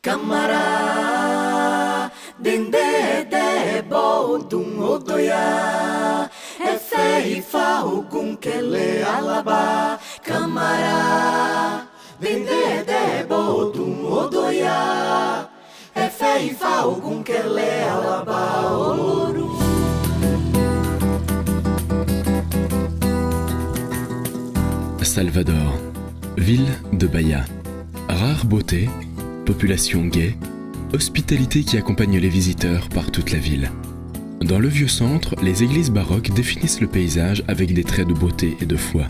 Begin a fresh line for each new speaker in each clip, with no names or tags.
Camara, dende de bodum odoya, efe ifa ogun kele alaba. Camara, dende de bodum odoya, efe ifa ogun kele alaba oloru.
Salvador, ville de Bahia. Rare beauté, population gaie, hospitalité qui accompagne les visiteurs par toute la ville. Dans le vieux centre, les églises baroques définissent le paysage avec des traits de beauté et de foi.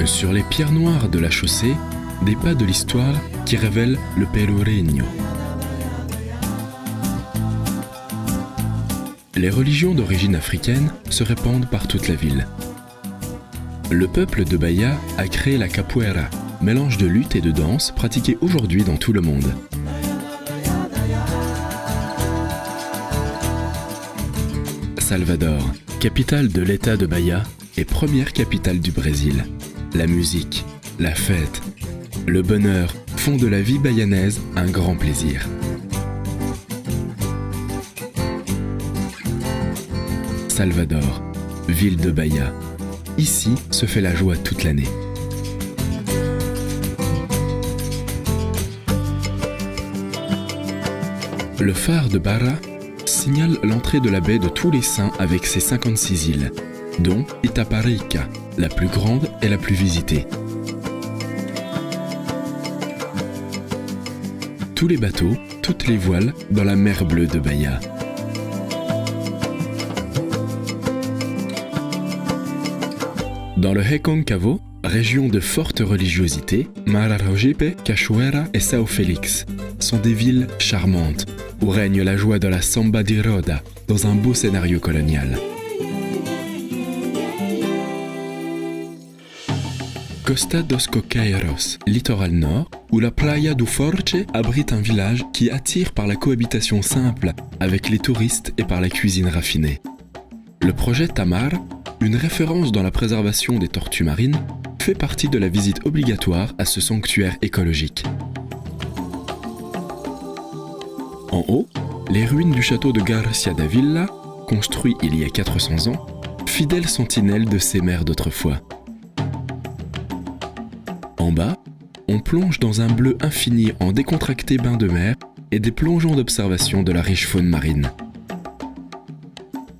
Sur les pierres noires de la chaussée, des pas de l'histoire qui révèlent le Pelourinho. Les religions d'origine africaine se répandent par toute la ville. Le peuple de Bahia a créé la capoeira, mélange de lutte et de danse pratiqué aujourd'hui dans tout le monde. Salvador, capitale de l'État de Bahia et première capitale du Brésil. La musique, la fête, le bonheur font de la vie bahanaise un grand plaisir. Salvador, ville de Bahia. Ici se fait la joie toute l'année. Le phare de Barra signale l'entrée de la baie de tous les saints avec ses 56 îles, dont Itaparica, la plus grande et la plus visitée. Tous les bateaux, toutes les voiles dans la mer bleue de Bahia. Dans le Reconcavo, région de forte religiosité, Mararojipe, Cachoeira et São Félix sont des villes charmantes où règne la joie de la samba de roda dans un beau scénario colonial. Costa dos Coqueiros, littoral nord, où la Playa do Forte abrite un village qui attire par la cohabitation simple avec les touristes et par la cuisine raffinée. Le projet Tamar, une référence dans la préservation des tortues marines, fait partie de la visite obligatoire à ce sanctuaire écologique. En haut, les ruines du château de Garcia da Villa, construit il y a 400 ans, fidèle sentinelle de ces mers d'autrefois. En bas, on plonge dans un bleu infini en décontracté bain de mer et des plongeons d'observation de la riche faune marine.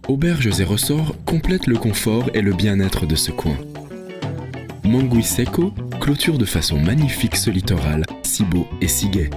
Auberges et ressorts complètent le confort et le bien-être de ce coin. Mangui Seco clôture de façon magnifique ce littoral, si beau et si gai.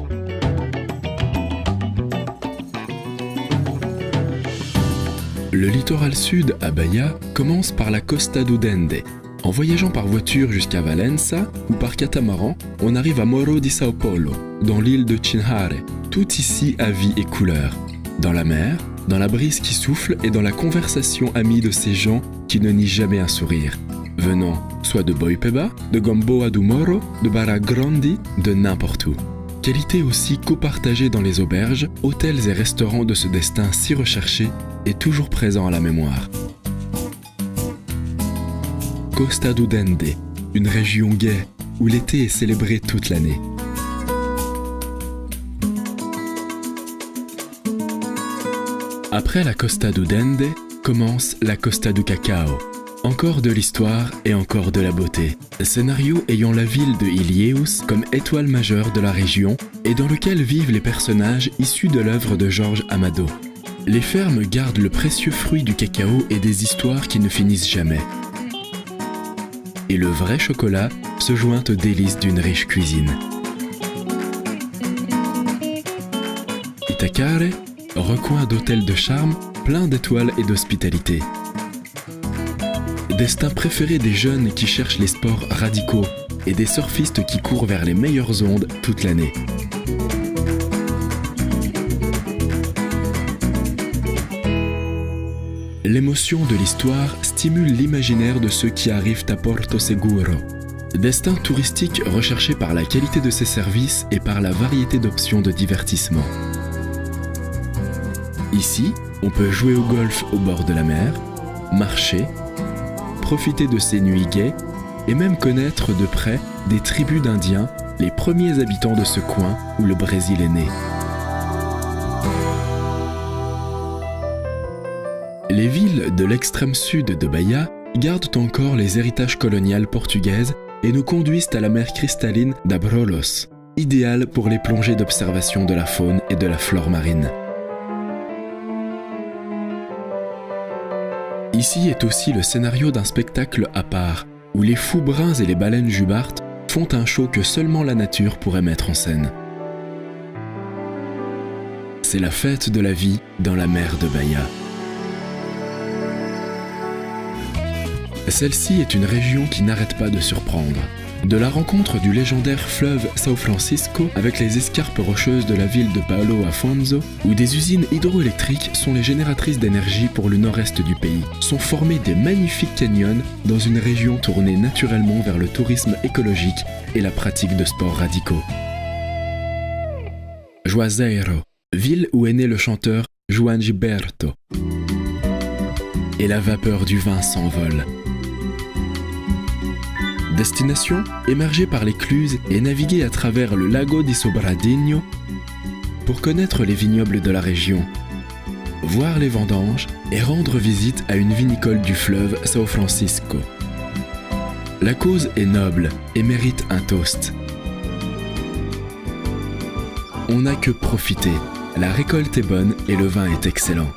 Le littoral sud à Bahia commence par la Costa do Dende. En voyageant par voiture jusqu'à Valença ou par catamaran, on arrive à Morro de São Paulo, dans l'île de Chinhare. Tout ici a vie et couleur. Dans la mer, dans la brise qui souffle et dans la conversation amie de ces gens qui ne nient jamais un sourire, venant soit de Boipeba, de Gamboa do Morro, de Barra Grande, de n'importe où. Qualité aussi copartagée dans les auberges, hôtels et restaurants de ce destin si recherché et toujours présent à la mémoire. Costa do Dende, une région gaie où l'été est célébré toute l'année. Après la Costa do Dende, commence la Costa do Cacao. Encore de l'histoire et encore de la beauté. Scénario ayant la ville de Ilhéus comme étoile majeure de la région et dans lequel vivent les personnages issus de l'œuvre de Jorge Amado. Les fermes gardent le précieux fruit du cacao et des histoires qui ne finissent jamais. Et le vrai chocolat se joint aux délices d'une riche cuisine. Itacaré, recoin d'hôtels de charme, plein d'étoiles et d'hospitalité. Destin préféré des jeunes qui cherchent les sports radicaux et des surfistes qui courent vers les meilleures ondes toute l'année. L'émotion de l'histoire stimule l'imaginaire de ceux qui arrivent à Porto Seguro. Destin touristique recherché par la qualité de ses services et par la variété d'options de divertissement. Ici, on peut jouer au golf au bord de la mer, marcher, profiter de ces nuits gaies et même connaître de près des tribus d'Indiens, les premiers habitants de ce coin où le Brésil est né. Les villes de l'extrême sud de Bahia gardent encore les héritages coloniaux portugaises et nous conduisent à la mer cristalline d'Abrolhos, idéale pour les plongées d'observation de la faune et de la flore marine. Ici est aussi le scénario d'un spectacle à part, où les fous bruns et les baleines jubartes font un show que seulement la nature pourrait mettre en scène. C'est la fête de la vie dans la mer de Bahia. Celle-ci est une région qui n'arrête pas de surprendre. De la rencontre du légendaire fleuve São Francisco avec les escarpes rocheuses de la ville de Paulo Afonso, où des usines hydroélectriques sont les génératrices d'énergie pour le nord-est du pays, sont formés des magnifiques canyons dans une région tournée naturellement vers le tourisme écologique et la pratique de sports radicaux. Juazeiro, ville où est né le chanteur João Gilberto. Et la vapeur du vin s'envole. Destination, émerger par l'écluse et naviguer à travers le Lago di Sobradinho pour connaître les vignobles de la région, voir les vendanges et rendre visite à une vinicole du fleuve São Francisco. La cause est noble et mérite un toast. On n'a que profiter, la récolte est bonne et le vin est excellent.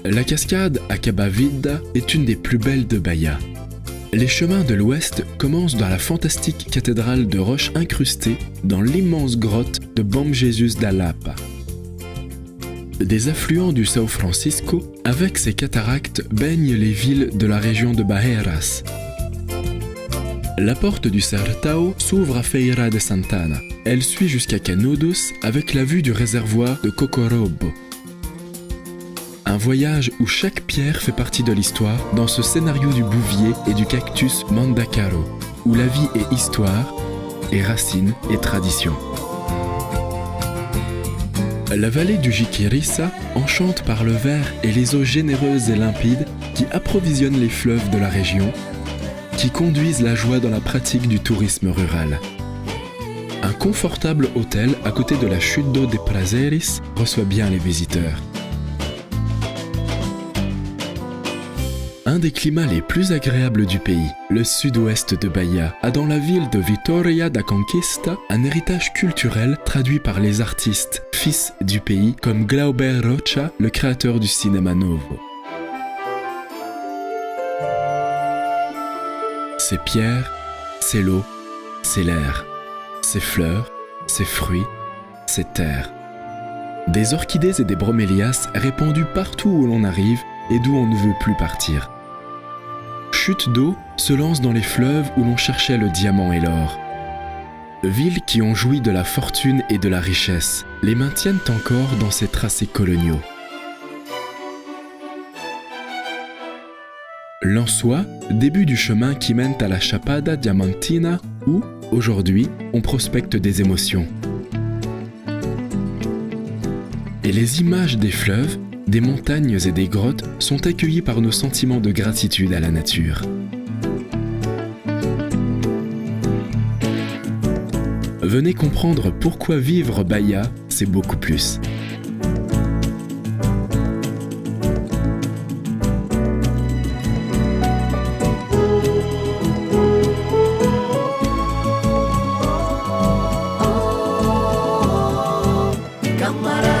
La cascade Acaba Vida est une des plus belles de Bahia. Les chemins de l'ouest commencent dans la fantastique cathédrale de roches incrustées dans l'immense grotte de Bom Jesus da Lapa. Des affluents du São Francisco, avec ses cataractes, baignent les villes de la région de Barreiras. La porte du Sertão s'ouvre à Feira de Santana. Elle suit jusqu'à Canudos avec la vue du réservoir de Cocorobo. Un voyage où chaque pierre fait partie de l'histoire dans ce scénario du bouvier et du cactus Mandacaro, où la vie est histoire, et racines et tradition. La vallée du Jiquiriça enchante par le vert et les eaux généreuses et limpides qui approvisionnent les fleuves de la région, qui conduisent la joie dans la pratique du tourisme rural. Un confortable hôtel à côté de la chute d'eau des Prazeres reçoit bien les visiteurs. Un des climats les plus agréables du pays, le sud-ouest de Bahia, a dans la ville de Vitória da Conquista un héritage culturel traduit par les artistes, fils du pays, comme Glauber Rocha, le créateur du cinéma novo. Ses pierres, c'est l'eau, c'est l'air, ses fleurs, ses fruits, ses terres. Des orchidées et des bromélias répandus partout où l'on arrive et d'où on ne veut plus partir. Chutes d'eau se lancent dans les fleuves où l'on cherchait le diamant et l'or. Villes qui ont joui de la fortune et de la richesse, les maintiennent encore dans ces tracés coloniaux. Lençois, début du chemin qui mène à la Chapada Diamantina où, aujourd'hui, on prospecte des émotions. Et les images des fleuves, des montagnes et des grottes sont accueillies par nos sentiments de gratitude à la nature. Venez comprendre pourquoi vivre Bahia, c'est beaucoup plus.
Camarada.